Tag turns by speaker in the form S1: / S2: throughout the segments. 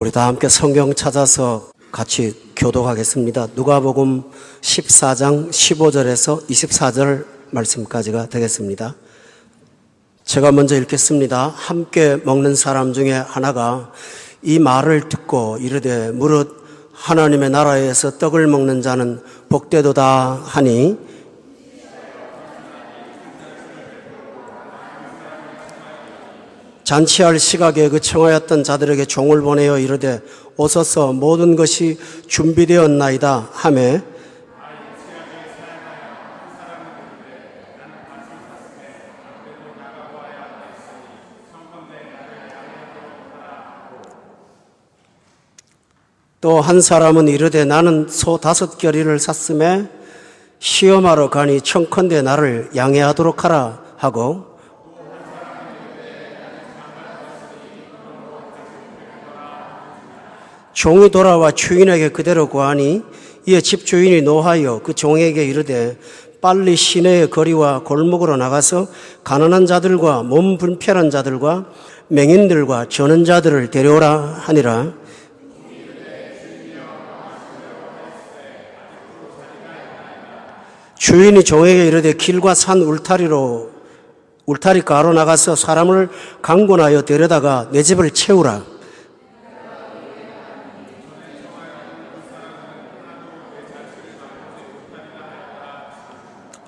S1: 우리 다 함께 성경 찾아서 같이 교독하겠습니다. 누가복음 14장 15절에서 24절 말씀까지가 되겠습니다. 제가 먼저 읽겠습니다. 함께 먹는 사람 중에 하나가 이 말을 듣고 이르되 무릇 하나님의 나라에서 떡을 먹는 자는 복되도다 하니 잔치할 시각에 그 청하였던 자들에게 종을 보내어 이르되 오소서 모든 것이 준비되었나이다 하매 또 한 사람은 이르되 나는 소 5겨리를 샀음에 시험하러 가니 청컨대 나를 양해하도록 하라 하고 종이 돌아와 주인에게 그대로 구하니 이에 집주인이 노하여 그 종에게 이르되 빨리 시내의 거리와 골목으로 나가서 가난한 자들과 몸 불편한 자들과 맹인들과 저는 자들을 데려오라 하니라. 주인이 종에게 이르되 길과 산 울타리가로 나가서 사람을 강권하여 데려다가 내 집을 채우라.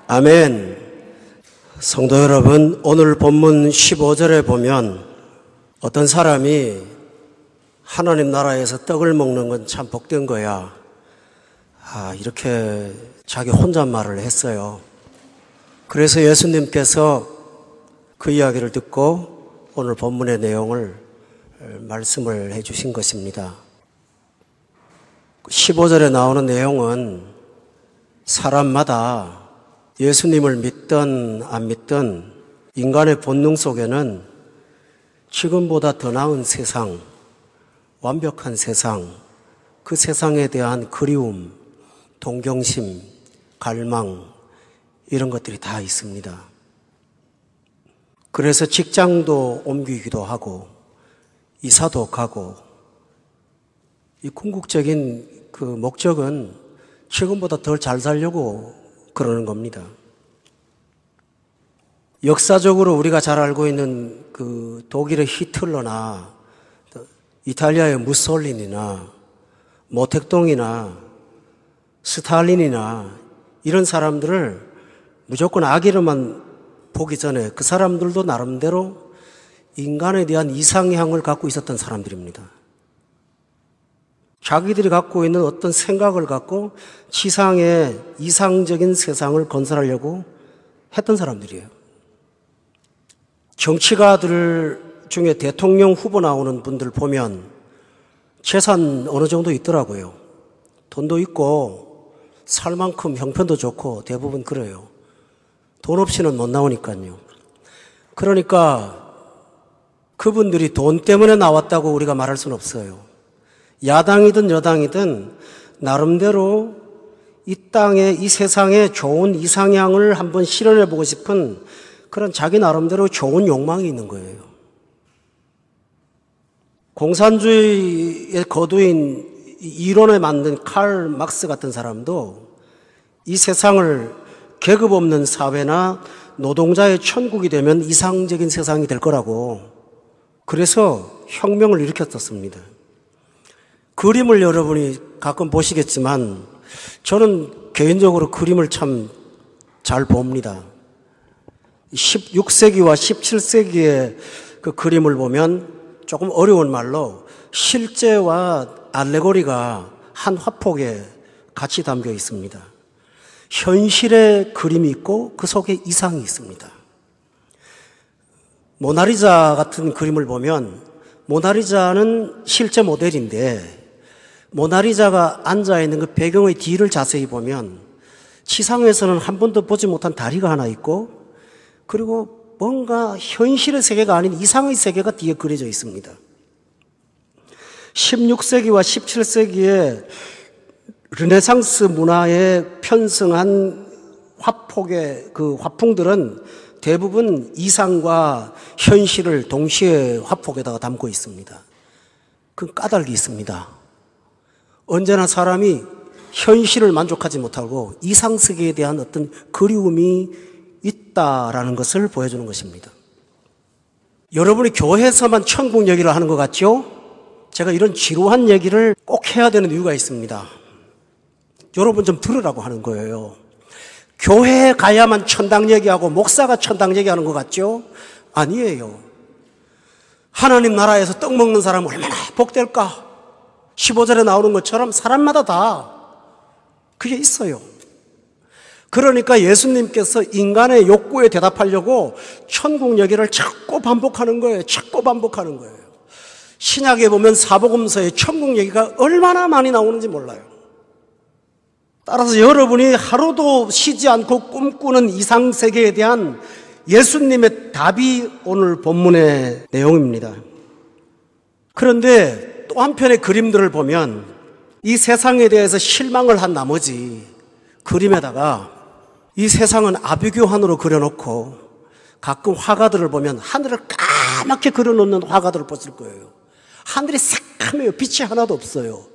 S1: 아멘. 성도 여러분, 오늘 본문 15절에 보면 어떤 사람이 하나님 나라에서 떡을 먹는 건 참 복된 거야. 이렇게 자기 혼잣말을 했어요. 그래서 예수님께서 그 이야기를 듣고 오늘 본문의 내용을 말씀을 해 주신 것입니다. 15절에 나오는 내용은 사람마다 예수님을 믿든 안 믿든 인간의 본능 속에는 지금보다 더 나은 세상, 완벽한 세상, 그 세상에 대한 그리움, 동경심, 갈망 이런 것들이 다 있습니다. 그래서 직장도 옮기기도 하고 이사도 가고 이 궁극적인 그 목적은 지금보다 더 잘 살려고 그러는 겁니다. 역사적으로 우리가 잘 알고 있는 그 독일의 히틀러나 이탈리아의 무솔리니나 모택동이나 스탈린이나 이런 사람들을 무조건 악의로만 보기 전에 그 사람들도 나름대로 인간에 대한 이상향을 갖고 있었던 사람들입니다. 자기들이 갖고 있는 어떤 생각을 갖고 지상의 이상적인 세상을 건설하려고 했던 사람들이에요. 정치가들 중에 대통령 후보 나오는 분들 보면 재산 어느 정도 있더라고요. 돈도 있고 살 만큼 형편도 좋고 대부분 그래요. 돈 없이는 못 나오니까요. 그러니까 그분들이 돈 때문에 나왔다고 우리가 말할 수는 없어요. 야당이든 여당이든 나름대로 이 땅에 이 세상에 좋은 이상향을 한번 실현해보고 싶은 그런 자기 나름대로 좋은 욕망이 있는 거예요. 공산주의의 거두인 이론에 만든 칼 막스 같은 사람도 이 세상을 계급 없는 사회나 노동자의 천국이 되면 이상적인 세상이 될 거라고 그래서 혁명을 일으켰었습니다. 그림을 여러분이 가끔 보시겠지만 저는 개인적으로 그림을 참 잘 봅니다. 16세기와 17세기의 그 그림을 보면 조금 어려운 말로 실제와 알레고리가 한 화폭에 같이 담겨 있습니다. 현실의 그림이 있고 그 속에 이상이 있습니다. 모나리자 같은 그림을 보면 모나리자는 실제 모델인데 모나리자가 앉아있는 그 배경의 뒤를 자세히 보면 지상에서는 한 번도 보지 못한 다리가 하나 있고 그리고 뭔가 현실의 세계가 아닌 이상의 세계가 뒤에 그려져 있습니다. 16세기와 17세기에 르네상스 문화에 편승한 화폭의 그 화풍들은 대부분 이상과 현실을 동시에 화폭에다가 담고 있습니다. 그 까닭이 있습니다. 언제나 사람이 현실을 만족하지 못하고 이상세계에 대한 어떤 그리움이 있다라는 것을 보여주는 것입니다. 여러분이 교회에서만 천국 얘기를 하는 것 같죠? 제가 이런 지루한 얘기를 꼭 해야 되는 이유가 있습니다. 여러분 좀 들으라고 하는 거예요. 교회에 가야만 천당 얘기하고 목사가 천당 얘기하는 것 같죠? 아니에요. 하나님 나라에서 떡 먹는 사람은 얼마나 복될까? 15절에 나오는 것처럼 사람마다 다 그게 있어요. 그러니까 예수님께서 인간의 욕구에 대답하려고 천국 얘기를 자꾸 반복하는 거예요. 자꾸 반복하는 거예요. 신약에 보면 사복음서에 천국 얘기가 얼마나 많이 나오는지 몰라요. 따라서 여러분이 하루도 쉬지 않고 꿈꾸는 이상세계에 대한 예수님의 답이 오늘 본문의 내용입니다. 그런데 또 한편의 그림들을 보면 이 세상에 대해서 실망을 한 나머지 그림에다가 이 세상은 아비규환으로 그려놓고 가끔 화가들을 보면 하늘을 까맣게 그려놓는 화가들을 보실 거예요. 하늘이 새카매요. 빛이 하나도 없어요.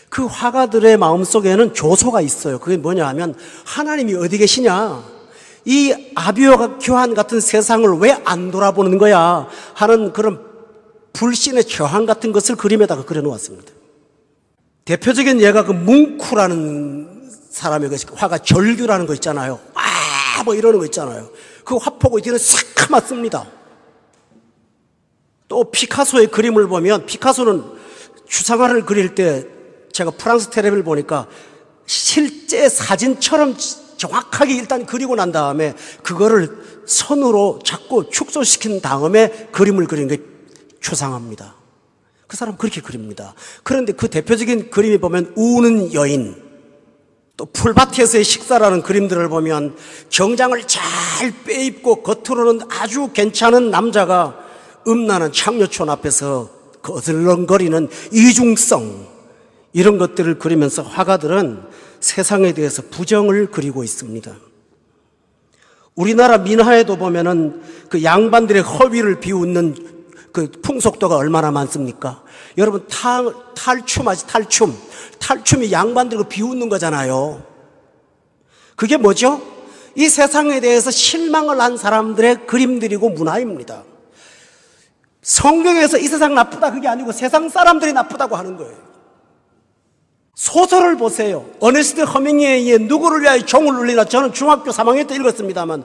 S1: 그 화가들의 마음속에는 교소가 있어요. 그게 뭐냐 하면 하나님이 어디 계시냐? 이 아비규환 같은 세상을 왜 안 돌아보는 거야? 하는 그런 불신의 저항 같은 것을 그림에다가 그려놓았습니다. 대표적인 예가 그 뭉쿠라는 사람의 화가 절규라는 거 있잖아요. 뭐 이러는 거 있잖아요. 그 화폭의 뒤는 새카맣습니다. 또 피카소의 그림을 보면 피카소는 추상화를 그릴 때 제가 프랑스 텔레비를 보니까 실제 사진처럼 정확하게 일단 그리고 난 다음에 그거를 선으로 자꾸 축소시킨 다음에 그림을 그리는 게 추상화입니다. 그 사람 그렇게 그립니다. 그런데 그 대표적인 그림이 보면 우는 여인, 또 풀밭에서의 식사라는 그림들을 보면 정장을 잘 빼입고 겉으로는 아주 괜찮은 남자가 음란한 창녀촌 앞에서 거슬렁거리는 이중성, 이런 것들을 그리면서 화가들은 세상에 대해서 부정을 그리고 있습니다. 우리나라 민화에도 보면은 그 양반들의 허위를 비웃는 그 풍속도가 얼마나 많습니까? 여러분 탈춤하지, 탈춤. 탈춤이 양반들을 비웃는 거잖아요. 그게 뭐죠? 이 세상에 대해서 실망을 한 사람들의 그림들이고 문화입니다. 성경에서 이 세상 나쁘다 그게 아니고 세상 사람들이 나쁘다고 하는 거예요. 소설을 보세요. 어네스트 허밍웨이의 누구를 위하여 종을 울리나, 저는 중학교 3학년 때 읽었습니다만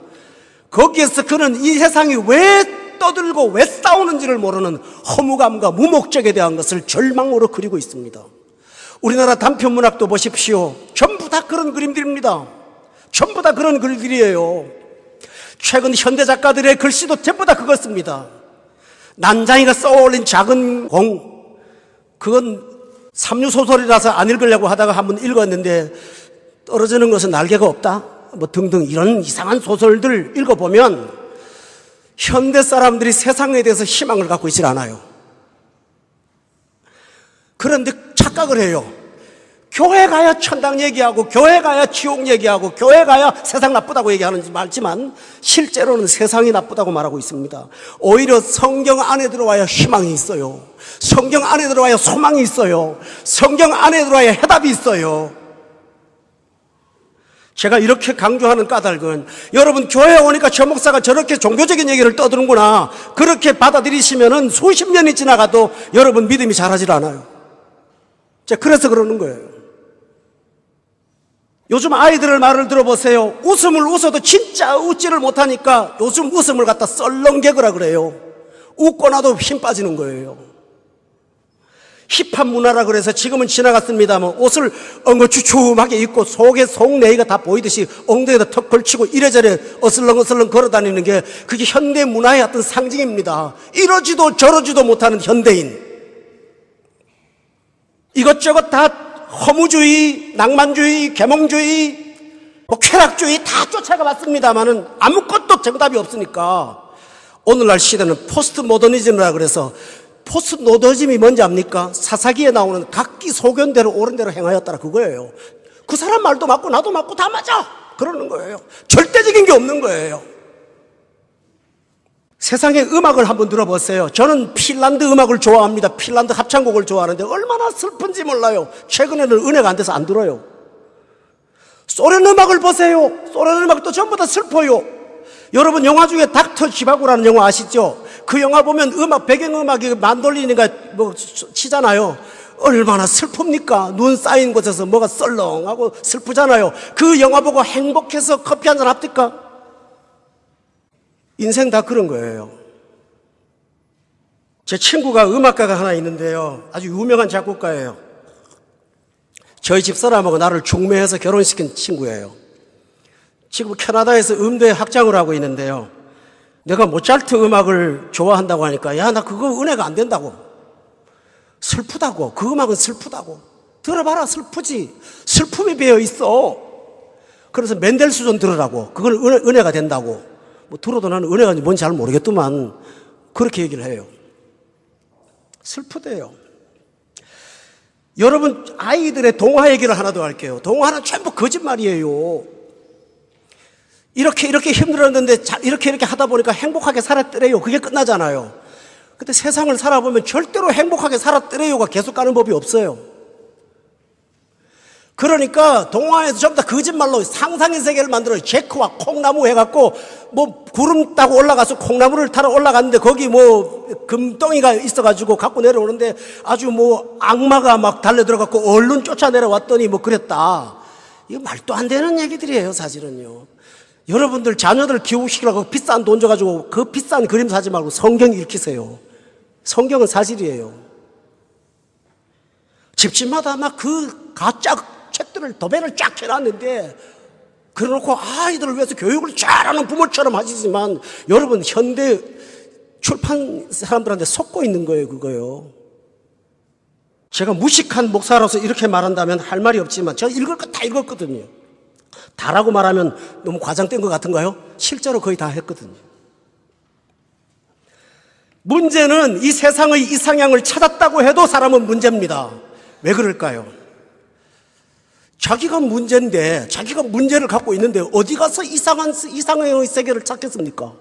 S1: 거기에서 그는 이 세상이 왜 떠들고 왜 싸우는지를 모르는 허무감과 무목적에 대한 것을 절망으로 그리고 있습니다. 우리나라 단편문학도 보십시오. 전부 다 그런 그림들입니다. 전부 다 그런 글들이에요. 최근 현대 작가들의 글씨도 전부 다 그것입니다. 난장이가 써올린 작은 공, 그건 삼류소설이라서 안 읽으려고 하다가 한번 읽었는데 떨어지는 것은 날개가 없다 뭐 등등 이런 이상한 소설들 읽어보면 현대 사람들이 세상에 대해서 희망을 갖고 있질 않아요. 그런데 착각을 해요. 교회 가야 천당 얘기하고 교회 가야 지옥 얘기하고 교회 가야 세상 나쁘다고 얘기하는지 말지만 실제로는 세상이 나쁘다고 말하고 있습니다. 오히려 성경 안에 들어와야 희망이 있어요. 성경 안에 들어와야 소망이 있어요. 성경 안에 들어와야 해답이 있어요. 제가 이렇게 강조하는 까닭은 여러분 교회에 오니까 저 목사가 저렇게 종교적인 얘기를 떠드는구나 그렇게 받아들이시면은 수십 년이 지나가도 여러분 믿음이 자라질 않아요. 제가 그래서 그러는 거예요. 요즘 아이들의 말을 들어보세요. 웃음을 웃어도 진짜 웃지를 못하니까 요즘 웃음을 갖다 썰렁개그라 그래요. 웃고 나도 힘 빠지는 거예요. 힙합 문화라 그래서 지금은 지나갔습니다만 옷을 엉거주춤하게 입고 속에 속내가 다 보이듯이 엉덩이에다 턱 걸치고 이래저래 어슬렁어슬렁 걸어다니는 게 그게 현대 문화의 어떤 상징입니다. 이러지도 저러지도 못하는 현대인. 이것저것 다 허무주의, 낭만주의, 계몽주의, 쾌락주의 다 쫓아가 봤습니다만은 아무것도 정답이 없으니까 오늘날 시대는 포스트 모더니즘이라 그래서 포스트 모더니즘이 뭔지 압니까? 사사기에 나오는 각기 소견대로 옳은 대로 행하였다라 그거예요. 그 사람 말도 맞고 나도 맞고 다 맞아 그러는 거예요. 절대적인 게 없는 거예요. 세상의 음악을 한번 들어보세요. 저는 핀란드 음악을 좋아합니다. 핀란드 합창곡을 좋아하는데 얼마나 슬픈지 몰라요. 최근에는 은혜가 안 돼서 안 들어요. 소련 음악을 보세요. 소련 음악도 전부 다 슬퍼요. 여러분 영화 중에 닥터 지바고라는 영화 아시죠? 그 영화 보면 음악, 배경음악이 만돌리니까 뭐 치잖아요. 얼마나 슬픕니까? 눈 쌓인 곳에서 뭐가 썰렁하고 슬프잖아요. 그 영화 보고 행복해서 커피 한잔 합니까? 인생 다 그런 거예요. 제 친구가 음악가가 하나 있는데요. 아주 유명한 작곡가예요. 저희 집사람하고 나를 중매해서 결혼시킨 친구예요. 지금 캐나다에서 음대 학장을 하고 있는데요. 내가 모차르트 음악을 좋아한다고 하니까 야, 나 그거 은혜가 안 된다고. 슬프다고. 그 음악은 슬프다고. 들어봐라, 슬프지. 슬픔이 배어 있어. 그래서 멘델스존 들으라고. 그건 은혜가 된다고. 뭐 들어도 나는 은혜가 뭔지 잘 모르겠더만 그렇게 얘기를 해요. 슬프대요. 여러분 아이들의 동화 얘기를 하나 더 할게요. 동화는 전부 거짓말이에요. 이렇게 힘들었는데 이렇게 하다 보니까 행복하게 살았더래요. 그게 끝나잖아요. 근데 세상을 살아보면 절대로 행복하게 살았더래요가 계속 가는 법이 없어요. 그러니까 동화에서 전부 다 거짓말로 상상의 세계를 만들어요. 제크와 콩나무 해갖고 뭐 구름 타고 올라가서 콩나무를 타러 올라갔는데 거기 뭐 금덩이가 있어가지고 갖고 내려오는데 아주 뭐 악마가 막 달려들어갖고 얼른 쫓아 내려왔더니 뭐 그랬다. 이거 말도 안 되는 얘기들이에요, 사실은요. 여러분들 자녀들 키우시려고 비싼 돈 줘가지고 그 비싼 그림 사지 말고 성경 읽히세요. 성경은 사실이에요. 집집마다 막 그 가짜 책들을 도배를 쫙 해놨는데 그래놓고 아이들을 위해서 교육을 잘하는 부모처럼 하시지만 여러분 현대 출판 사람들한테 속고 있는 거예요, 그거요. 제가 무식한 목사로서 이렇게 말한다면 할 말이 없지만 제가 읽을 거 다 읽었거든요. 다라고 말하면 너무 과장된 것 같은가요? 실제로 거의 다 했거든요. 문제는 이 세상의 이상향을 찾았다고 해도 사람은 문제입니다. 왜 그럴까요? 자기가 문제인데, 자기가 문제를 갖고 있는데 어디 가서 이상의 세계를 찾겠습니까?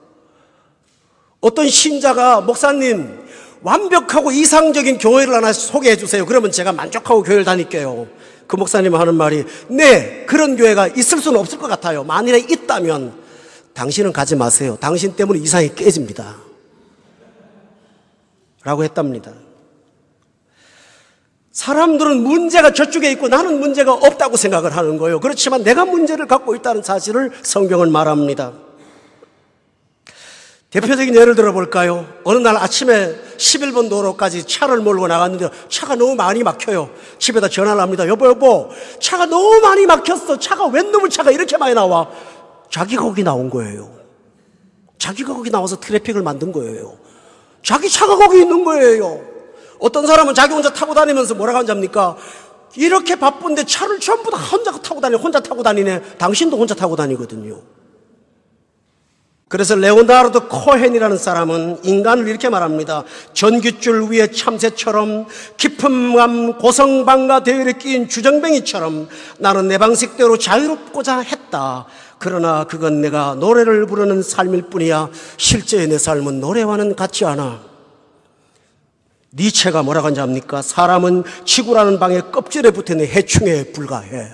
S1: 어떤 신자가 목사님 완벽하고 이상적인 교회를 하나 소개해 주세요. 그러면 제가 만족하고 교회를 다닐게요. 그 목사님 하는 말이 네, 그런 교회가 있을 수는 없을 것 같아요. 만일에 있다면 당신은 가지 마세요. 당신 때문에 이상이 깨집니다. 라고 했답니다. 사람들은 문제가 저쪽에 있고 나는 문제가 없다고 생각을 하는 거예요. 그렇지만 내가 문제를 갖고 있다는 사실을 성경은 말합니다. 대표적인 예를 들어볼까요? 어느 날 아침에 11번 도로까지 차를 몰고 나갔는데 차가 너무 많이 막혀요. 집에다 전화를 합니다. 여보, 차가 너무 많이 막혔어. 차가 웬 놈의 차가 이렇게 많이 나와. 자기가 거기 나온 거예요. 자기가 거기 나와서 트래픽을 만든 거예요. 자기 차가 거기 있는 거예요. 어떤 사람은 자기 혼자 타고 다니면서 뭐라고 한답니까? 이렇게 바쁜데 차를 전부 다 혼자 타고 다니네. 당신도 혼자 타고 다니거든요. 그래서 레오나르도 코헨이라는 사람은 인간을 이렇게 말합니다. 전깃줄 위에 참새처럼 깊은 감 고성방가 대열에 끼인 주정뱅이처럼 나는 내 방식대로 자유롭고자 했다. 그러나 그건 내가 노래를 부르는 삶일 뿐이야. 실제의 내 삶은 노래와는 같지 않아. 니체가 뭐라고 하는지 압니까? 사람은 지구라는 방에 껍질에 붙어있는 해충에 불과해.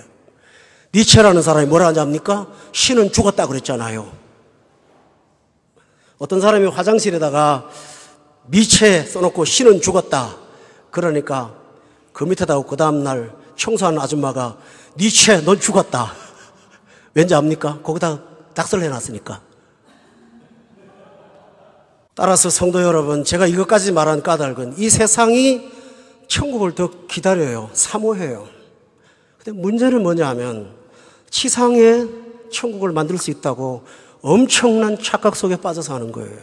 S1: 니체라는 사람이 뭐라고 하는지 압니까? 신은 죽었다 그랬잖아요. 어떤 사람이 화장실에다가 니체 써놓고 신은 죽었다. 그러니까 그 밑에다가 그 다음날 청소하는 아줌마가 니체 넌 죽었다. 왠지 압니까? 거기다 낙서를 해놨으니까. 따라서 성도 여러분, 제가 이것까지 말한 까닭은 이 세상이 천국을 더 기다려요. 사모해요. 근데 문제는 뭐냐 하면 지상에 천국을 만들 수 있다고 엄청난 착각 속에 빠져서 하는 거예요.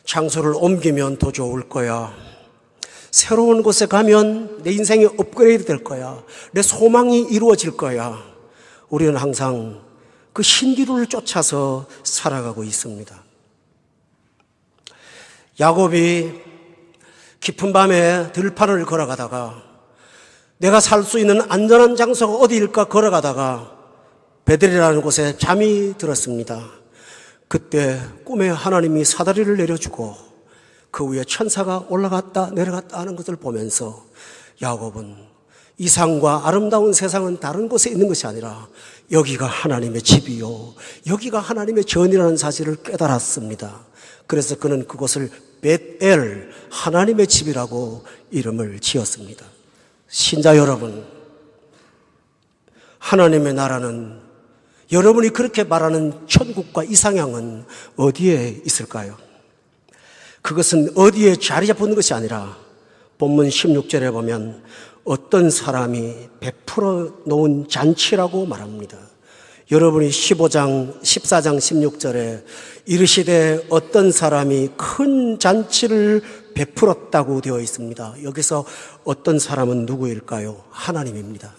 S1: 장소를 옮기면 더 좋을 거야. 새로운 곳에 가면 내 인생이 업그레이드 될 거야. 내 소망이 이루어질 거야. 우리는 항상 그 신기루를 쫓아서 살아가고 있습니다. 야곱이 깊은 밤에 들판을 걸어가다가 내가 살 수 있는 안전한 장소가 어디일까 걸어가다가 베델이라는 곳에 잠이 들었습니다. 그때 꿈에 하나님이 사다리를 내려주고 그 위에 천사가 올라갔다 내려갔다 하는 것을 보면서 야곱은 이상과 아름다운 세상은 다른 곳에 있는 것이 아니라 여기가 하나님의 집이요, 여기가 하나님의 전이라는 사실을 깨달았습니다. 그래서 그는 그곳을 벳엘, 하나님의 집이라고 이름을 지었습니다. 신자 여러분, 하나님의 나라는, 여러분이 그렇게 말하는 천국과 이상향은 어디에 있을까요? 그것은 어디에 자리 잡은 것이 아니라 본문 16절에 보면 어떤 사람이 베풀어 놓은 잔치라고 말합니다. 여러분이 14장 16절에 이르시되 어떤 사람이 큰 잔치를 베풀었다고 되어 있습니다. 여기서 어떤 사람은 누구일까요? 하나님입니다.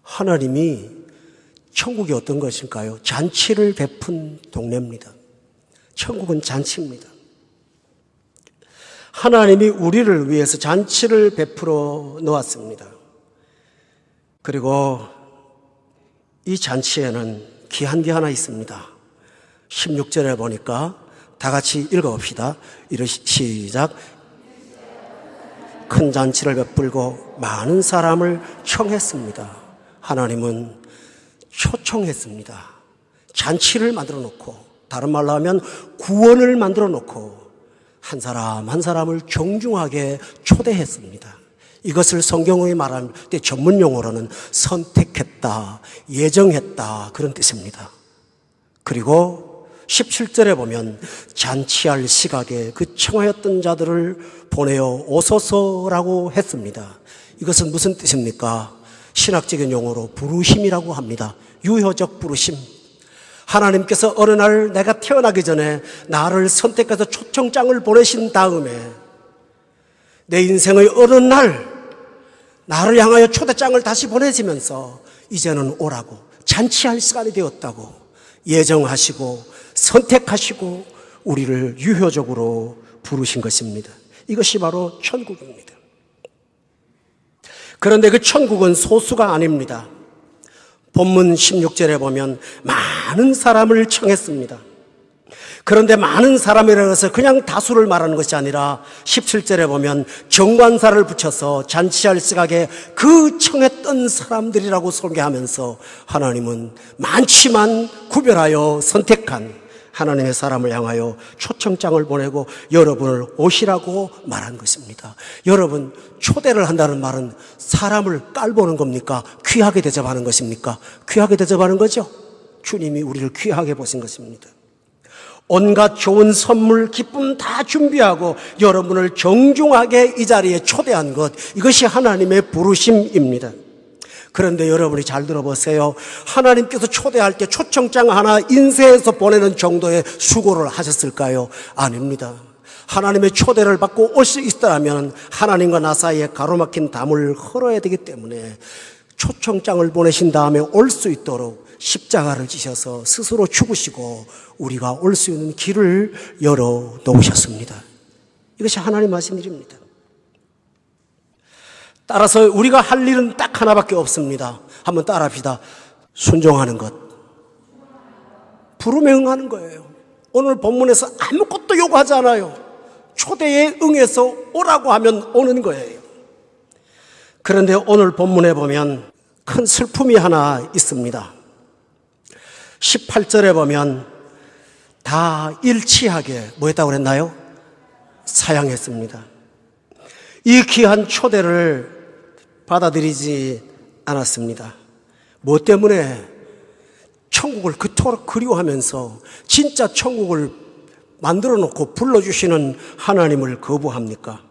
S1: 하나님이 천국이 어떤 것일까요? 잔치를 베푼 동네입니다. 천국은 잔치입니다. 하나님이 우리를 위해서 잔치를 베풀어 놓았습니다. 그리고 이 잔치에는 귀한 게 하나 있습니다. 16절에 보니까 다 같이 읽어봅시다. 시작. 큰 잔치를 베풀고 많은 사람을 청했습니다. 하나님은 초청했습니다. 잔치를 만들어 놓고, 다른 말로 하면 구원을 만들어 놓고 한 사람 한 사람을 정중하게 초대했습니다. 이것을 성경의 말할 때 전문 용어로는 선택했다, 예정했다, 그런 뜻입니다. 그리고 17절에 보면 잔치할 시각에 그 청하였던 자들을 보내어 오소서라고 했습니다. 이것은 무슨 뜻입니까? 신학적인 용어로 부르심이라고 합니다. 유효적 부르심. 하나님께서 어느 날 내가 태어나기 전에 나를 선택해서 초청장을 보내신 다음에 내 인생의 어느 날 나를 향하여 초대장을 다시 보내시면서 이제는 오라고, 잔치할 시간이 되었다고 예정하시고 선택하시고 우리를 유효적으로 부르신 것입니다. 이것이 바로 천국입니다. 그런데 그 천국은 소수가 아닙니다. 본문 16절에 보면 많은 사람을 청했습니다. 그런데 많은 사람이라고 해서 그냥 다수를 말하는 것이 아니라 17절에 보면 정관사를 붙여서 잔치할 시각에 그 청했던 사람들이라고 소개하면서 하나님은 많지만 구별하여 선택한 하나님의 사람을 향하여 초청장을 보내고 여러분을 오시라고 말한 것입니다. 여러분, 초대를 한다는 말은 사람을 깔보는 겁니까? 귀하게 대접하는 것입니까? 귀하게 대접하는 거죠. 주님이 우리를 귀하게 보신 것입니다. 온갖 좋은 선물, 기쁨 다 준비하고 여러분을 정중하게 이 자리에 초대한 것, 이것이 하나님의 부르심입니다. 그런데 여러분이 잘 들어보세요. 하나님께서 초대할 때 초청장 하나 인쇄해서 보내는 정도의 수고를 하셨을까요? 아닙니다. 하나님의 초대를 받고 올 수 있다면 하나님과 나 사이에 가로막힌 담을 헐어야 되기 때문에 초청장을 보내신 다음에 올 수 있도록 십자가를 지셔서 스스로 죽으시고 우리가 올 수 있는 길을 열어 놓으셨습니다. 이것이 하나님 하신 일입니다. 따라서 우리가 할 일은 딱 하나밖에 없습니다. 한번 따라합시다. 순종하는 것. 부름에 응하는 거예요. 오늘 본문에서 아무것도 요구하지 않아요. 초대에 응해서 오라고 하면 오는 거예요. 그런데 오늘 본문에 보면 큰 슬픔이 하나 있습니다. 18절에 보면 다 일치하게 뭐 했다고 그랬나요? 사양했습니다. 이 귀한 초대를 받아들이지 않았습니다. 무엇 때문에? 천국을 그토록 그리워하면서 진짜 천국을 만들어 놓고 불러주시는 하나님을 거부합니까?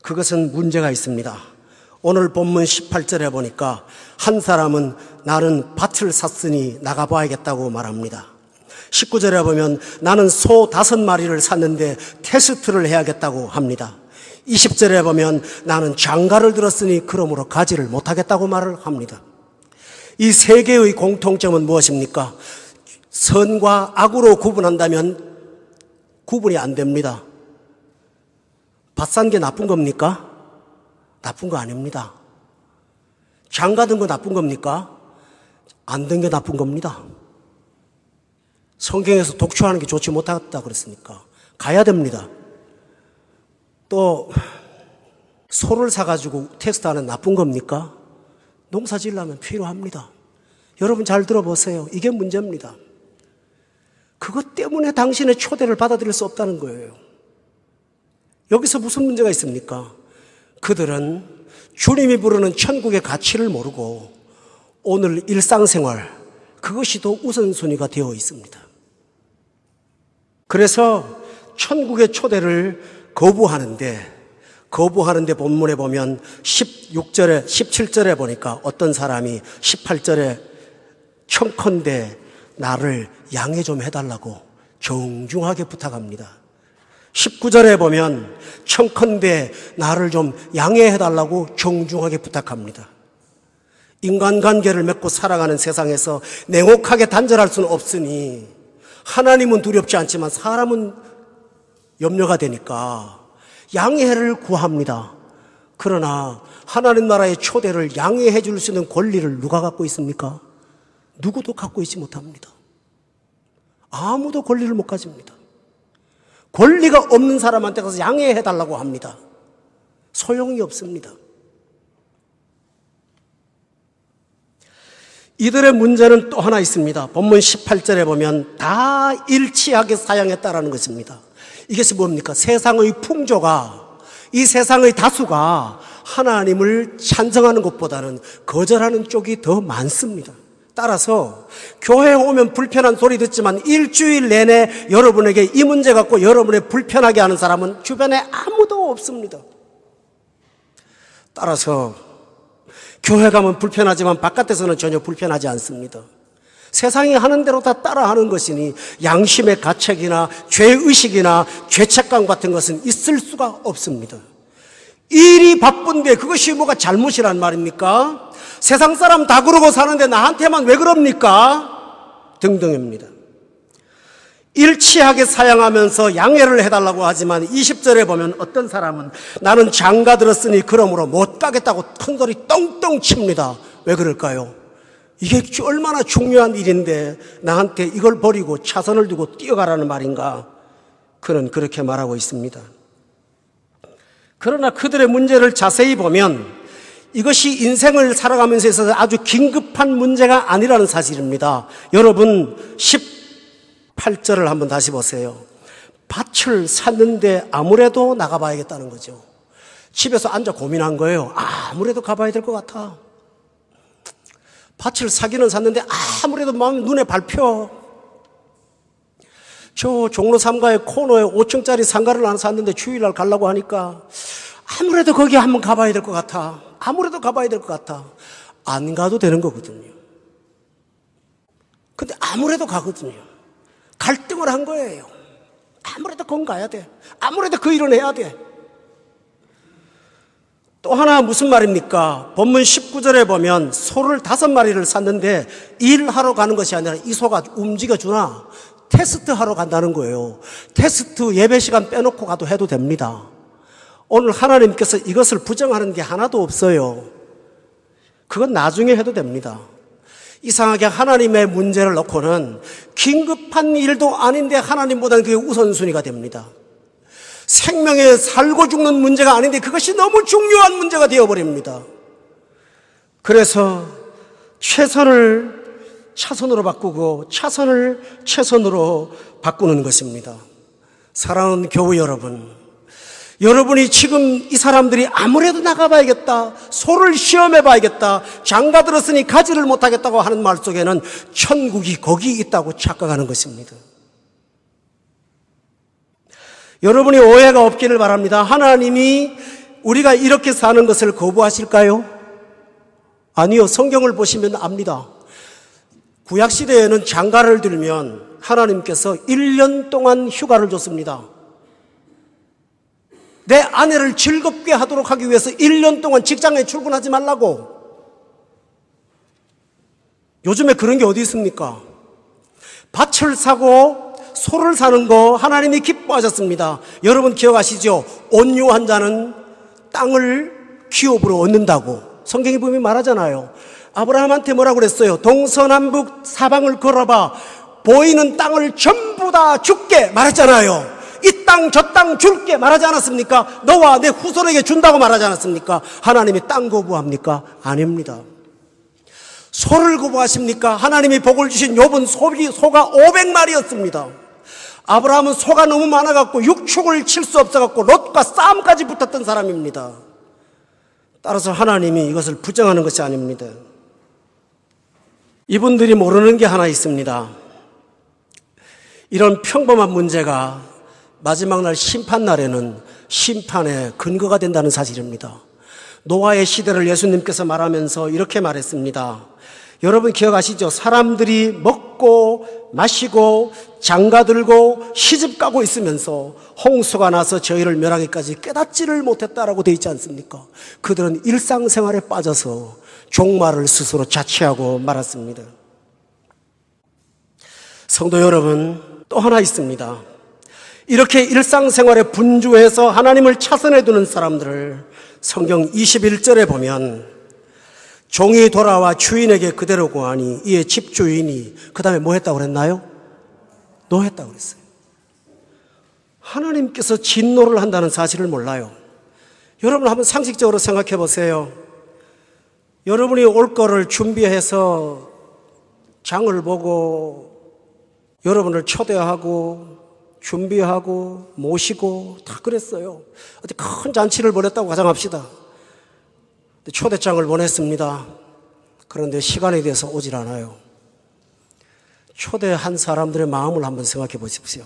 S1: 그것은 문제가 있습니다. 오늘 본문 18절에 보니까 한 사람은 나는 밭을 샀으니 나가봐야겠다고 말합니다. 19절에 보면 나는 소 5마리를 샀는데 테스트를 해야겠다고 합니다. 20절에 보면 나는 장가를 들었으니 그러므로 가지를 못하겠다고 말을 합니다. 이 세 개의 공통점은 무엇입니까? 선과 악으로 구분한다면 구분이 안 됩니다. 밭 산 게 나쁜 겁니까? 나쁜 거 아닙니다. 장가 든 거 나쁜 겁니까? 안 된 게 나쁜 겁니다. 성경에서 독초하는 게 좋지 못하다 그랬으니까 가야 됩니다. 또 소를 사가지고 테스트하는 나쁜 겁니까? 농사 지으려면 필요합니다. 여러분 잘 들어보세요. 이게 문제입니다. 그것 때문에 당신의 초대를 받아들일 수 없다는 거예요. 여기서 무슨 문제가 있습니까? 그들은 주님이 부르는 천국의 가치를 모르고 오늘 일상생활, 그것이 더 우선순위가 되어 있습니다. 그래서 천국의 초대를 거부하는데 본문에 보면 16절에 17절에 보니까 어떤 사람이 18절에 청컨대 나를 양해 좀 해달라고 정중하게 부탁합니다. 19절에 보면 청컨대 나를 좀 양해해달라고 정중하게 부탁합니다. 인간관계를 맺고 살아가는 세상에서 냉혹하게 단절할 수는 없으니 하나님은 두렵지 않지만 사람은 염려가 되니까 양해를 구합니다. 그러나 하나님 나라의 초대를 양해해 줄 수 있는 권리를 누가 갖고 있습니까? 누구도 갖고 있지 못합니다. 아무도 권리를 못 가집니다. 권리가 없는 사람한테 가서 양해해 달라고 합니다. 소용이 없습니다. 이들의 문제는 또 하나 있습니다. 본문 18절에 보면 다 일치하게 사양했다라는 것입니다. 이것이 뭡니까? 세상의 풍조가, 이 세상의 다수가 하나님을 찬성하는 것보다는 거절하는 쪽이 더 많습니다. 따라서 교회에 오면 불편한 소리 듣지만 일주일 내내 여러분에게 이 문제 갖고 여러분을 불편하게 하는 사람은 주변에 아무도 없습니다. 따라서 교회 가면 불편하지만 바깥에서는 전혀 불편하지 않습니다. 세상이 하는 대로 다 따라하는 것이니 양심의 가책이나 죄의식이나 죄책감 같은 것은 있을 수가 없습니다. 일이 바쁜데 그것이 뭐가 잘못이란 말입니까? 세상 사람 다 그러고 사는데 나한테만 왜 그럽니까? 등등입니다. 일치하게 사양하면서 양해를 해달라고 하지만 20절에 보면 어떤 사람은 나는 장가 들었으니 그러므로 못 가겠다고 큰소리 떵떵 칩니다. 왜 그럴까요? 이게 얼마나 중요한 일인데 나한테 이걸 버리고 차선을 두고 뛰어가라는 말인가? 그는 그렇게 말하고 있습니다. 그러나 그들의 문제를 자세히 보면 이것이 인생을 살아가면서 있어서 아주 긴급한 문제가 아니라는 사실입니다. 여러분 18절을 한번 다시 보세요. 밭을 샀는데 아무래도 나가봐야겠다는 거죠. 집에서 앉아 고민한 거예요. 아무래도 가봐야 될 것 같아. 밭을 사기는 샀는데 아무래도 마음이 눈에 밟혀. 저 종로 3가의 코너에 5층짜리 상가를 하나 샀는데 주일날 가려고 하니까 아무래도 거기 한번 가봐야 될 것 같아. 아무래도 가봐야 될 것 같아. 안 가도 되는 거거든요. 근데 아무래도 가거든요. 갈등을 한 거예요. 아무래도 건 가야 돼. 아무래도 그 일은 해야 돼. 또 하나 무슨 말입니까? 본문 19절에 보면 소를 5마리를 샀는데 일하러 가는 것이 아니라 이 소가 움직여주나 테스트하러 간다는 거예요. 테스트 예배 시간 빼놓고 가도 해도 됩니다. 오늘 하나님께서 이것을 부정하는 게 하나도 없어요. 그건 나중에 해도 됩니다. 이상하게 하나님의 문제를 놓고는 긴급한 일도 아닌데 하나님보다는 그게 우선순위가 됩니다. 생명에 살고 죽는 문제가 아닌데 그것이 너무 중요한 문제가 되어버립니다. 그래서 최선을 차선으로 바꾸고 차선을 최선으로 바꾸는 것입니다. 사랑하는 교우 여러분, 여러분이 지금 이 사람들이 아무래도 나가봐야겠다, 소를 시험해봐야겠다, 장가 들었으니 가지를 못하겠다고 하는 말 속에는 천국이 거기 있다고 착각하는 것입니다. 여러분이 오해가 없기를 바랍니다. 하나님이 우리가 이렇게 사는 것을 거부하실까요? 아니요. 성경을 보시면 압니다. 구약시대에는 장가를 들면 하나님께서 1년 동안 휴가를 줬습니다. 내 아내를 즐겁게 하도록 하기 위해서 1년 동안 직장에 출근하지 말라고. 요즘에 그런 게 어디 있습니까? 밭을 사고 소를 사는 거 하나님이 기뻐하셨습니다. 여러분 기억하시죠? 온유한 자는 땅을 기업으로 얻는다고 성경이 분명히 말하잖아요. 아브라함한테 뭐라고 그랬어요? 동서남북 사방을 걸어봐. 보이는 땅을 전부 다 줄게 말했잖아요. 이 땅 저 땅 줄게 말하지 않았습니까? 너와 내 후손에게 준다고 말하지 않았습니까? 하나님이 땅 거부합니까? 아닙니다. 소를 거부하십니까? 하나님이 복을 주신 욥은 소가 500마리였습니다. 아브라함은 소가 너무 많아갖고 육축을 칠 수 없어갖고 롯과 싸움까지 붙었던 사람입니다. 따라서 하나님이 이것을 부정하는 것이 아닙니다. 이분들이 모르는 게 하나 있습니다. 이런 평범한 문제가 마지막 날 심판날에는 심판의 근거가 된다는 사실입니다. 노아의 시대를 예수님께서 말하면서 이렇게 말했습니다. 여러분 기억하시죠? 사람들이 먹고 마시고 장가들고 시집가고 있으면서 홍수가 나서 저희를 멸하기까지 깨닫지를 못했다라고 되어 있지 않습니까? 그들은 일상생활에 빠져서 종말을 스스로 자취하고 말았습니다. 성도 여러분, 또 하나 있습니다. 이렇게 일상생활에 분주해서 하나님을 차선에 두는 사람들을 성경 21절에 보면 종이 돌아와 주인에게 그대로 고하니 이에 집주인이 그 다음에 뭐 했다고 그랬나요? 노했다고 그랬어요. 하나님께서 진노를 한다는 사실을 몰라요. 여러분 한번 상식적으로 생각해 보세요. 여러분이 올 거를 준비해서 장을 보고 여러분을 초대하고 준비하고 모시고 다 그랬어요. 어디 큰 잔치를 벌였다고 가정합시다. 초대장을 보냈습니다. 그런데 시간에 대해서 오질 않아요. 초대한 사람들의 마음을 한번 생각해 보십시오.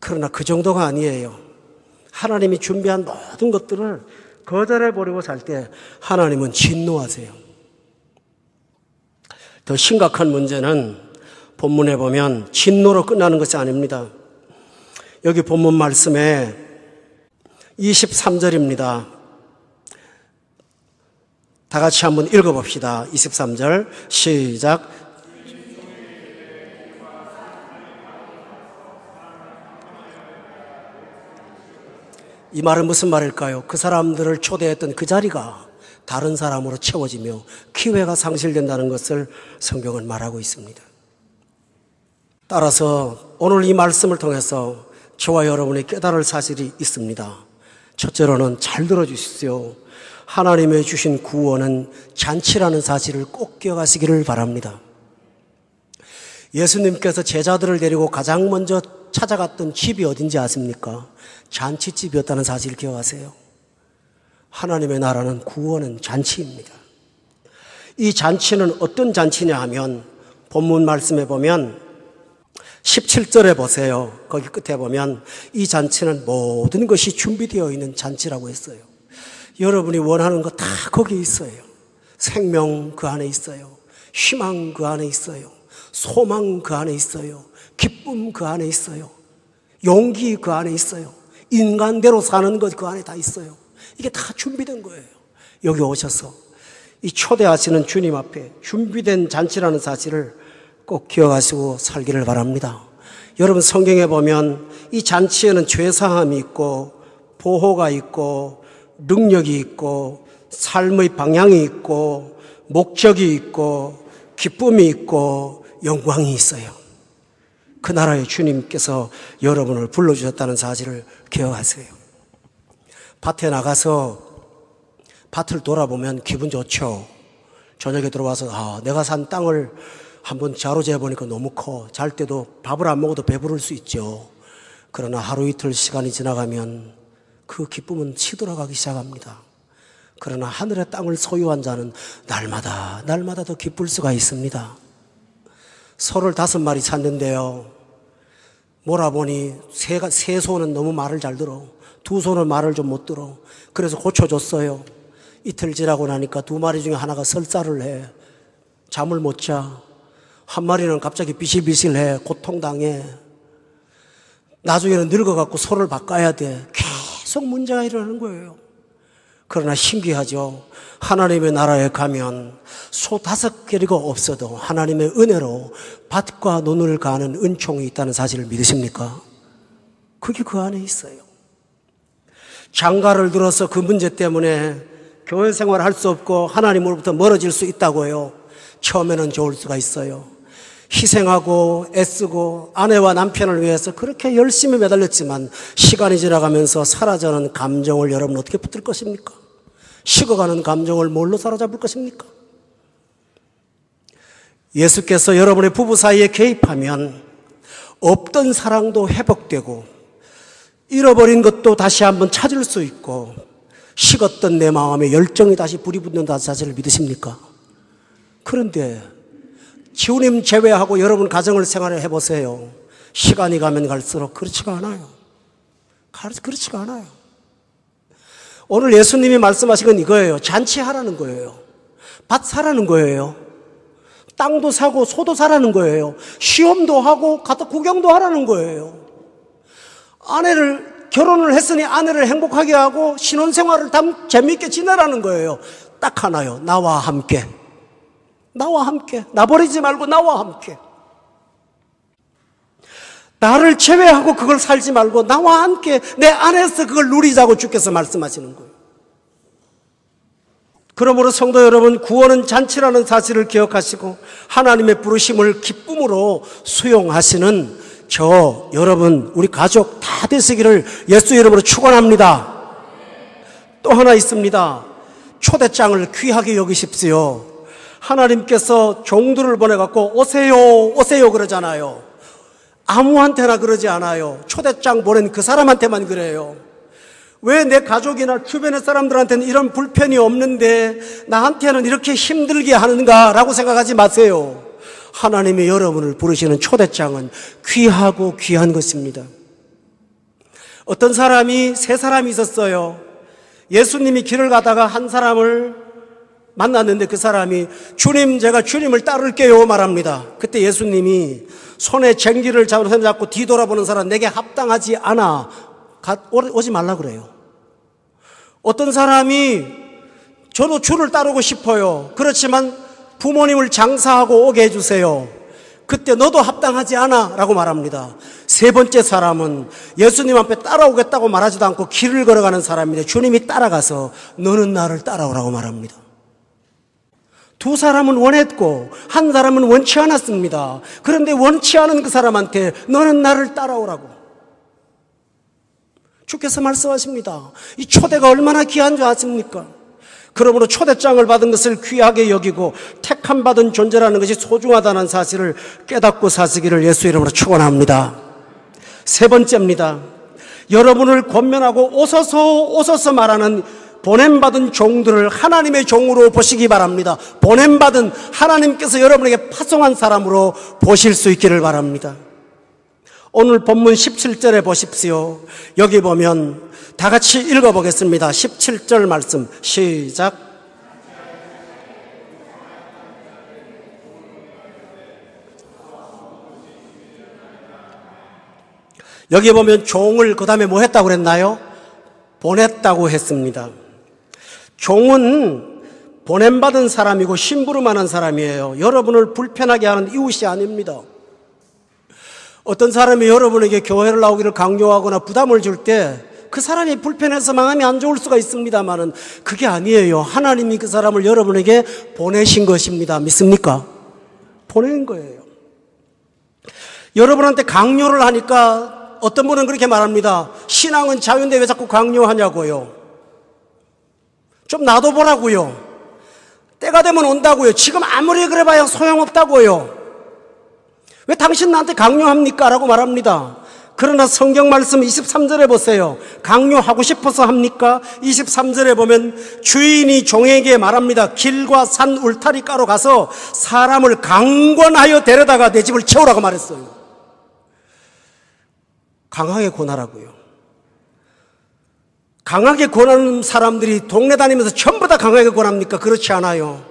S1: 그러나 그 정도가 아니에요. 하나님이 준비한 모든 것들을 거절해 버리고 살 때 하나님은 진노하세요. 더 심각한 문제는 본문에 보면 진노로 끝나는 것이 아닙니다. 여기 본문 말씀에 23절입니다. 다 같이 한번 읽어봅시다. 23절 시작. 이 말은 무슨 말일까요? 그 사람들을 초대했던 그 자리가 다른 사람으로 채워지며 기회가 상실된다는 것을 성경은 말하고 있습니다. 따라서 오늘 이 말씀을 통해서 저와 여러분이 깨달을 사실이 있습니다. 첫째로는 잘 들어주십시오. 하나님의 주신 구원은 잔치라는 사실을 꼭 기억하시기를 바랍니다. 예수님께서 제자들을 데리고 가장 먼저 찾아갔던 집이 어딘지 아십니까? 잔치집이었다는 사실을 기억하세요. 하나님의 나라는 구원은 잔치입니다. 이 잔치는 어떤 잔치냐 하면 본문 말씀에 보면 17절에 보세요. 거기 끝에 보면 이 잔치는 모든 것이 준비되어 있는 잔치라고 했어요. 여러분이 원하는 거 다 거기에 있어요. 생명 그 안에 있어요. 희망 그 안에 있어요. 소망 그 안에 있어요. 기쁨 그 안에 있어요. 용기 그 안에 있어요. 인간대로 사는 것 그 안에 다 있어요. 이게 다 준비된 거예요. 여기 오셔서 이 초대하시는 주님 앞에 준비된 잔치라는 사실을 꼭 기억하시고 살기를 바랍니다. 여러분 성경에 보면 이 잔치에는 죄사함이 있고 보호가 있고 능력이 있고 삶의 방향이 있고 목적이 있고 기쁨이 있고 영광이 있어요. 그 나라의 주님께서 여러분을 불러주셨다는 사실을 기억하세요. 밭에 나가서 밭을 돌아보면 기분 좋죠. 저녁에 들어와서 내가 산 땅을 한번 자로 재보니까 너무 커. 잘 때도 밥을 안 먹어도 배부를 수 있죠. 그러나 하루 이틀 시간이 지나가면 그 기쁨은 치돌아가기 시작합니다. 그러나 하늘의 땅을 소유한 자는 날마다 더 기쁠 수가 있습니다. 소를 5마리 샀는데요. 몰아보니 세 소는 너무 말을 잘 들어. 2소는 말을 좀 못 들어. 그래서 고쳐줬어요. 이틀 지나고 나니까 2마리 중에 하나가 설사를 해. 잠을 못 자. 한 마리는 갑자기 비실비실해. 고통당해. 나중에는 늙어갖고 소를 바꿔야 돼. 계속 문제가 일어나는 거예요. 그러나 신기하죠. 하나님의 나라에 가면 소 5개리가 없어도 하나님의 은혜로 밭과 논을 가는 은총이 있다는 사실을 믿으십니까? 그게 그 안에 있어요. 장가를 들어서 그 문제 때문에 교회 생활을 할 수 없고 하나님으로부터 멀어질 수 있다고요. 처음에는 좋을 수가 있어요. 희생하고 애쓰고 아내와 남편을 위해서 그렇게 열심히 매달렸지만 시간이 지나가면서 사라져가는 감정을 여러분 어떻게 붙들 것입니까? 식어가는 감정을 뭘로 사로잡을 것입니까? 예수께서 여러분의 부부 사이에 개입하면 없던 사랑도 회복되고 잃어버린 것도 다시 한번 찾을 수 있고 식었던 내 마음에 열정이 다시 불이 붙는다는 사실을 믿으십니까? 그런데 주님 제외하고 여러분 가정을 생활을 해보세요. 시간이 가면 갈수록 그렇지가 않아요. 그렇지가 않아요. 오늘 예수님이 말씀하신 건 이거예요. 잔치하라는 거예요. 밭 사라는 거예요. 땅도 사고 소도 사라는 거예요. 시험도 하고 가서 구경도 하라는 거예요. 결혼을 했으니 아내를 행복하게 하고 신혼생활을 재미있게 지내라는 거예요. 딱 하나요. 나와 함께. 나와 함께. 나 버리지 말고 나와 함께. 나를 제외하고 그걸 살지 말고 나와 함께 내 안에서 그걸 누리자고 주께서 말씀하시는 거예요. 그러므로 성도 여러분, 구원은 잔치라는 사실을 기억하시고 하나님의 부르심을 기쁨으로 수용하시는 저 여러분, 우리 가족 다 되시기를 예수 이름으로 축원합니다. 또 하나 있습니다. 초대장을 귀하게 여기십시오. 하나님께서 종들을 보내갖고 오세요 오세요 그러잖아요. 아무한테나 그러지 않아요. 초대장 보낸 그 사람한테만 그래요. 왜 내 가족이나 주변의 사람들한테는 이런 불편이 없는데 나한테는 이렇게 힘들게 하는가라고 생각하지 마세요. 하나님이 여러분을 부르시는 초대장은 귀하고 귀한 것입니다. 어떤 사람이 세 사람이 있었어요. 예수님이 길을 가다가 한 사람을 만났는데 그 사람이 주님, 제가 주님을 따를게요 말합니다. 그때 예수님이 손에 쟁기를 잡고 뒤돌아보는 사람 내게 합당하지 않아 오지 말라 그래요. 어떤 사람이 저도 주를 따르고 싶어요. 그렇지만 부모님을 장사하고 오게 해주세요. 그때 너도 합당하지 않아 라고 말합니다. 세 번째 사람은 예수님 앞에 따라오겠다고 말하지도 않고 길을 걸어가는 사람인데 주님이 따라가서 너는 나를 따라오라고 말합니다. 두 사람은 원했고 한 사람은 원치 않았습니다. 그런데 원치 않은 그 사람한테 너는 나를 따라오라고 주께서 말씀하십니다. 이 초대가 얼마나 귀한 줄 아십니까? 그러므로 초대장을 받은 것을 귀하게 여기고 택함 받은 존재라는 것이 소중하다는 사실을 깨닫고 사시기를 예수 이름으로 축원합니다. 세 번째입니다. 여러분을 권면하고 오소서 말하는 보냄받은 종들을 하나님의 종으로 보시기 바랍니다. 보냄받은 하나님께서 여러분에게 파송한 사람으로 보실 수 있기를 바랍니다. 오늘 본문 17절에 보십시오. 여기 보면 다 같이 읽어보겠습니다. 17절 말씀 시작. 여기 보면 종을 그 다음에 뭐 했다고 그랬나요? 보냈다고 했습니다. 종은 보냄받은 사람이고 심부름하는 사람이에요. 여러분을 불편하게 하는 이웃이 아닙니다. 어떤 사람이 여러분에게 교회를 나오기를 강요하거나 부담을 줄 때 그 사람이 불편해서 마음이 안 좋을 수가 있습니다만은 그게 아니에요. 하나님이 그 사람을 여러분에게 보내신 것입니다. 믿습니까? 보낸 거예요. 여러분한테 강요를 하니까 어떤 분은 그렇게 말합니다. 신앙은 자유인데 왜 자꾸 강요하냐고요. 좀 놔둬보라고요. 때가 되면 온다고요. 지금 아무리 그래봐야 소용없다고요. 왜 당신 나한테 강요합니까? 라고 말합니다. 그러나 성경 말씀 23절에 보세요. 강요하고 싶어서 합니까? 23절에 보면 주인이 종에게 말합니다. 길과 산 울타리가로 가서 사람을 강권하여 데려다가 내 집을 채우라고 말했어요. 강하게 권하라고요. 강하게 권하는 사람들이 동네 다니면서 전부 다 강하게 권합니까? 그렇지 않아요.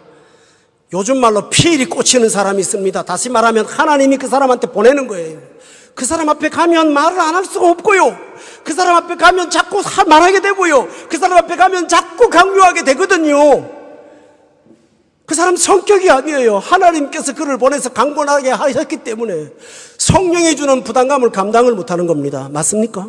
S1: 요즘 말로 피일이 꽂히는 사람이 있습니다. 다시 말하면 하나님이 그 사람한테 보내는 거예요. 그 사람 앞에 가면 말을 안 할 수가 없고요. 그 사람 앞에 가면 자꾸 말하게 되고요. 그 사람 앞에 가면 자꾸 강요하게 되거든요. 그 사람 성격이 아니에요. 하나님께서 그를 보내서 강권하게 하셨기 때문에 성령이 주는 부담감을 감당을 못하는 겁니다. 맞습니까?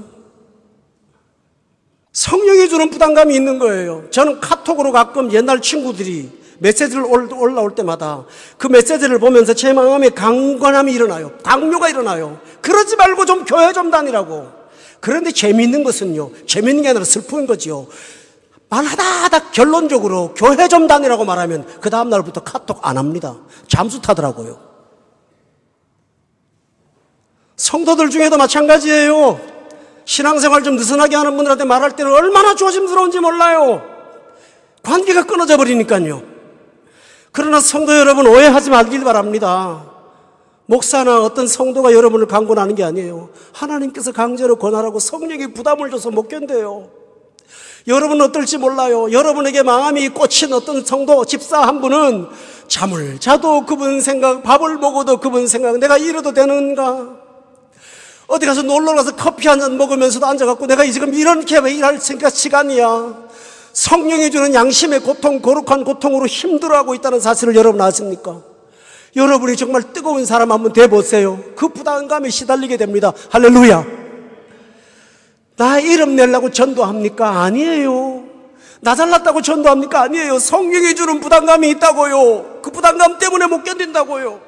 S1: 성령이 주는 부담감이 있는 거예요. 저는 카톡으로 가끔 옛날 친구들이 메시지를 올라올 때마다 그 메시지를 보면서 제 마음에 강건함이 일어나요. 강요가 일어나요. 그러지 말고 좀 교회 좀 다니라고. 그런데 재미있는 것은요, 재미있는 게 아니라 슬픈 거지요. 말하다 결론적으로 교회 좀 다니라고 말하면 그 다음날부터 카톡 안 합니다. 잠수 타더라고요. 성도들 중에도 마찬가지예요. 신앙생활 좀 느슨하게 하는 분들한테 말할 때는 얼마나 조심스러운지 몰라요. 관계가 끊어져 버리니까요. 그러나 성도 여러분, 오해하지 말길 바랍니다. 목사나 어떤 성도가 여러분을 강권하는 게 아니에요. 하나님께서 강제로 권하라고 성령이 부담을 줘서 못 견뎌요. 여러분은 어떨지 몰라요. 여러분에게 마음이 꽂힌 어떤 성도, 집사 한 분은 잠을 자도 그분 생각, 밥을 먹어도 그분 생각, 내가 이래도 되는가? 어디 가서 놀러 가서 커피 한 잔 먹으면서도 앉아갖고 내가 지금 이렇게 왜 일할 시간이야? 성령이 주는 양심의 고통, 거룩한 고통으로 힘들어하고 있다는 사실을 여러분 아십니까? 여러분이 정말 뜨거운 사람 한번 돼보세요. 그 부담감에 시달리게 됩니다. 할렐루야. 나 이름 내려고 전도합니까? 아니에요. 나 잘났다고 전도합니까? 아니에요. 성령이 주는 부담감이 있다고요. 그 부담감 때문에 못 견딘다고요.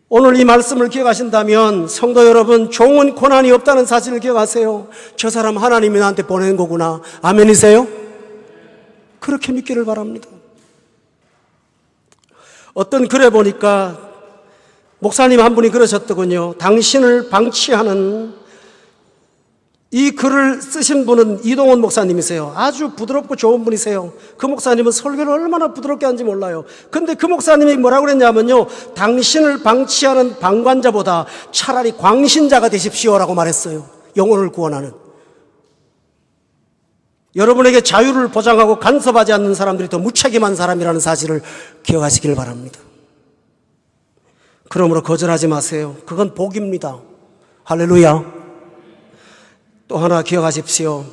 S1: 오늘 이 말씀을 기억하신다면 성도 여러분, 종은 고난이 없다는 사실을 기억하세요. 저 사람 하나님이 나한테 보낸 거구나. 아멘이세요? 그렇게 믿기를 바랍니다. 어떤 글에 보니까 목사님 한 분이 그러셨더군요. 당신을 방치하는, 이 글을 쓰신 분은 이동원 목사님이세요. 아주 부드럽고 좋은 분이세요. 그 목사님은 설교를 얼마나 부드럽게 하는지 몰라요. 근데 그 목사님이 뭐라고 그랬냐면요, 당신을 방치하는 방관자보다 차라리 광신자가 되십시오라고 말했어요. 영혼을 구원하는. 여러분에게 자유를 보장하고 간섭하지 않는 사람들이 더 무책임한 사람이라는 사실을 기억하시길 바랍니다. 그러므로 거절하지 마세요. 그건 복입니다. 할렐루야. 또 하나 기억하십시오.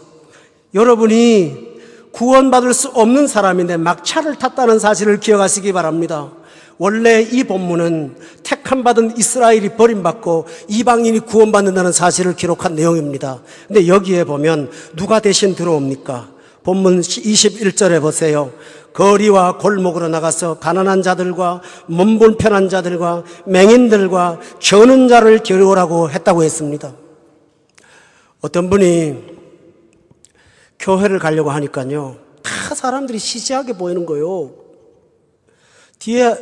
S1: 여러분이 구원받을 수 없는 사람인데 막차를 탔다는 사실을 기억하시기 바랍니다. 원래 이 본문은 택함받은 이스라엘이 버림받고 이방인이 구원받는다는 사실을 기록한 내용입니다. 근데 여기에 보면 누가 대신 들어옵니까? 본문 21절에 보세요. 거리와 골목으로 나가서 가난한 자들과 몸 불편한 자들과 맹인들과 저는 자를 데려오라고 했다고 했습니다. 어떤 분이 교회를 가려고 하니까요, 다 사람들이 시시하게 보이는 거예요. 뒤에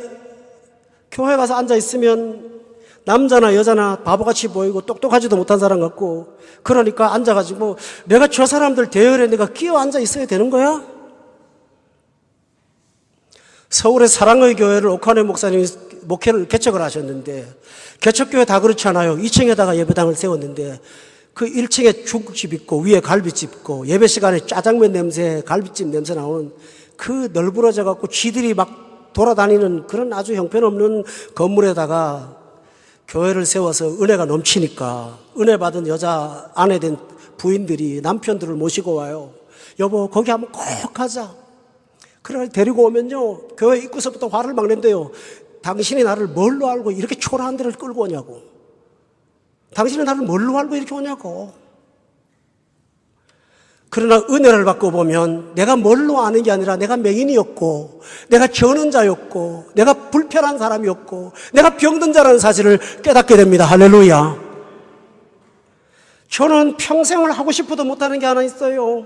S1: 교회 가서 앉아있으면 남자나 여자나 바보같이 보이고 똑똑하지도 못한 사람 같고, 그러니까 앉아가지고 내가 저 사람들 대열에 내가 끼어 앉아있어야 되는 거야? 서울의 사랑의 교회를 옥한회 목사님이 목회를 개척을 하셨는데, 개척교회 다 그렇잖아요. 2층에다가 예배당을 세웠는데 그 1층에 중국집 있고 위에 갈비집 있고 예배 시간에 짜장면 냄새, 갈비집 냄새 나오는 그 널브러져 갖고 쥐들이 막 돌아다니는 그런 아주 형편없는 건물에다가 교회를 세워서 은혜가 넘치니까 은혜 받은 여자 아내 된 부인들이 남편들을 모시고 와요. 여보, 거기 한번 꼭 가자. 그래 데리고 오면요, 교회 입구서부터 화를 막 낸대요. 당신이 나를 뭘로 알고 이렇게 초라한 데를 끌고 오냐고. 당신이 나를 뭘로 알고 이렇게 오냐고. 그러나 은혜를 받고 보면 내가 뭘로 아는 게 아니라 내가 맹인이었고, 내가 저는 자였고, 내가 불편한 사람이었고, 내가 병든 자라는 사실을 깨닫게 됩니다. 할렐루야. 저는 평생을 하고 싶어도 못하는 게 하나 있어요.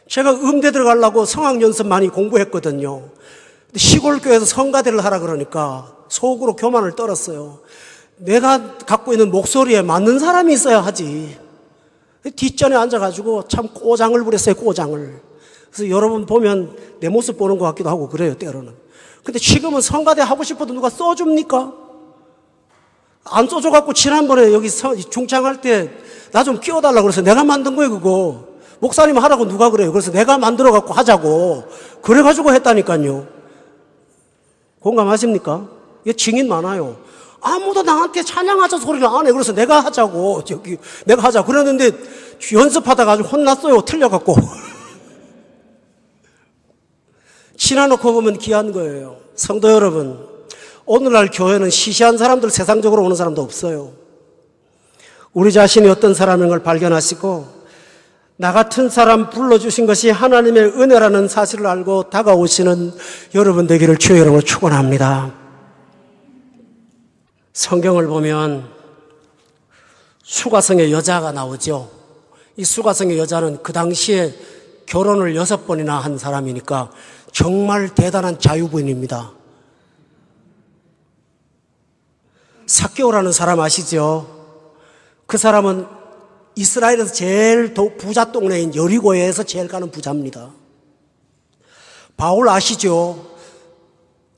S1: 제가 음대 들어가려고 성악연습 많이 공부했거든요. 시골 교회에서 성가대를 하라 그러니까 속으로 교만을 떨었어요. 내가 갖고 있는 목소리에 맞는 사람이 있어야 하지. 뒷전에 앉아가지고 참 꼬장을 부렸어요, 꼬장을. 그래서 여러분 보면 내 모습 보는 것 같기도 하고 그래요, 때로는. 근데 지금은 성가대 하고 싶어도 누가 써줍니까? 안 써줘갖고 지난번에 여기 중창할 때 나 좀 끼워달라고 그래서 내가 만든 거예요, 그거. 목사님 하라고 누가 그래요. 그래서 내가 만들어갖고 하자고. 그래가지고 했다니까요. 공감하십니까? 이게 증인 많아요. 아무도 나한테 찬양하자 소리를 안 해. 그래서 내가 하자고. 내가 하자. 그랬는데 연습하다가 아주 혼났어요. 틀려갖고. 지나놓고 보면 귀한 거예요. 성도 여러분, 오늘날 교회는 시시한 사람들, 세상적으로 오는 사람도 없어요. 우리 자신이 어떤 사람인 걸 발견하시고 나 같은 사람 불러주신 것이 하나님의 은혜라는 사실을 알고 다가오시는 여러분 되기를 주의 이름으로 축원합니다. 성경을 보면 수가성의 여자가 나오죠. 이 수가성의 여자는 그 당시에 결혼을 6번이나 한 사람이니까 정말 대단한 자유부인입니다. 삭개오라는 사람 아시죠? 그 사람은 이스라엘에서 제일 부자 동네인 여리고에서 제일 가는 부자입니다. 바울 아시죠?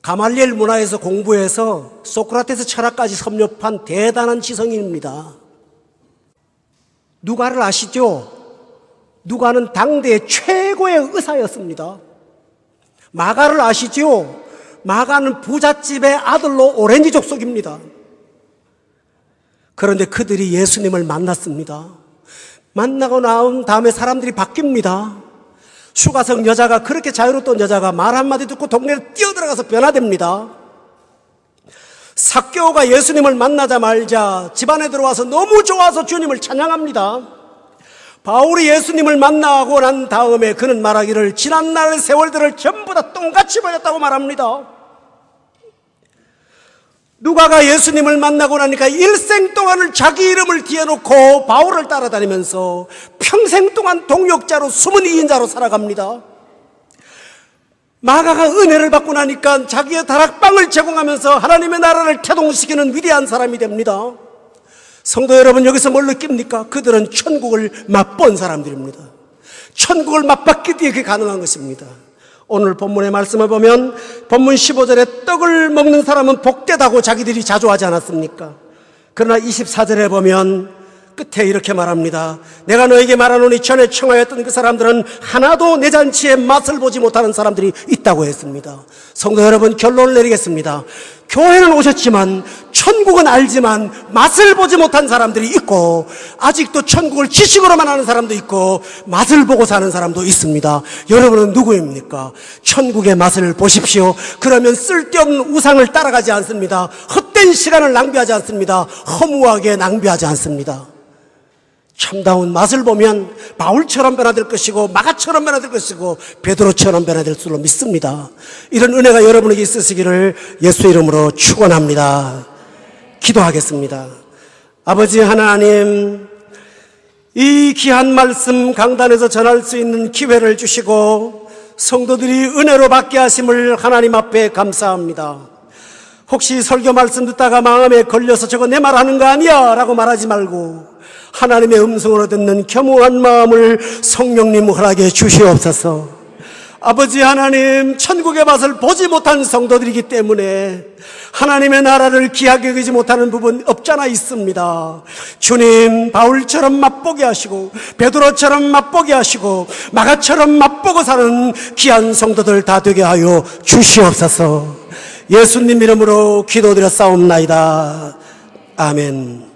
S1: 가말리엘 문화에서 공부해서 소크라테스 철학까지 섭렵한 대단한 지성인입니다. 누가를 아시죠? 누가는 당대의 최고의 의사였습니다. 마가를 아시죠? 마가는 부잣집의 아들로 오렌지 족속입니다. 그런데 그들이 예수님을 만났습니다. 만나고 나온 다음에 사람들이 바뀝니다. 수가성 여자가, 그렇게 자유로웠던 여자가 말 한마디 듣고 동네에 뛰어들어가서 변화됩니다. 삭개오가 예수님을 만나자마자 집안에 들어와서 너무 좋아서 주님을 찬양합니다. 바울이 예수님을 만나고 난 다음에 그는 말하기를 지난날의 세월들을 전부 다 똥같이 버렸다고 말합니다. 누가가 예수님을 만나고 나니까 일생 동안을 자기 이름을 뒤에 놓고 바울을 따라다니면서 평생 동안 동역자로 숨은 이인자로 살아갑니다. 마가가 은혜를 받고 나니까 자기의 다락방을 제공하면서 하나님의 나라를 태동시키는 위대한 사람이 됩니다. 성도 여러분, 여기서 뭘 느낍니까? 그들은 천국을 맛본 사람들입니다. 천국을 맛봤기 때문에 그게 가능한 것입니다. 오늘 본문의 말씀을 보면 본문 15절에 떡을 먹는 사람은 복되다고 자기들이 자조하지 않았습니까? 그러나 24절에 보면 끝에 이렇게 말합니다. 내가 너에게 말하노니 전에 청하였던 그 사람들은 하나도 내 잔치의 맛을 보지 못하는 사람들이 있다고 했습니다. 성도 여러분, 결론을 내리겠습니다. 교회는 오셨지만 천국은 알지만 맛을 보지 못한 사람들이 있고, 아직도 천국을 지식으로만 아는 사람도 있고 맛을 보고 사는 사람도 있습니다. 여러분은 누구입니까? 천국의 맛을 보십시오. 그러면 쓸데없는 우상을 따라가지 않습니다. 헛된 시간을 낭비하지 않습니다. 허무하게 낭비하지 않습니다. 참다운 맛을 보면 바울처럼 변화될 것이고 마가처럼 변화될 것이고 베드로처럼 변화될 줄로 믿습니다. 이런 은혜가 여러분에게 있으시기를 예수 이름으로 축원합니다. 기도하겠습니다. 아버지 하나님, 이 귀한 말씀 강단에서 전할 수 있는 기회를 주시고 성도들이 은혜로 받게 하심을 하나님 앞에 감사합니다. 혹시 설교 말씀 듣다가 마음에 걸려서 저거 내 말하는 거 아니야 라고 말하지 말고 하나님의 음성으로 듣는 겸허한 마음을 성령님 허락해 주시옵소서. 아버지 하나님, 천국의 맛을 보지 못한 성도들이기 때문에 하나님의 나라를 귀하게 여기지 못하는 부분 없잖아 있습니다. 주님, 바울처럼 맛보게 하시고 베드로처럼 맛보게 하시고 마가처럼 맛보고 사는 귀한 성도들 다 되게 하여 주시옵소서. 예수님 이름으로 기도드렸사옵나이다. 아멘.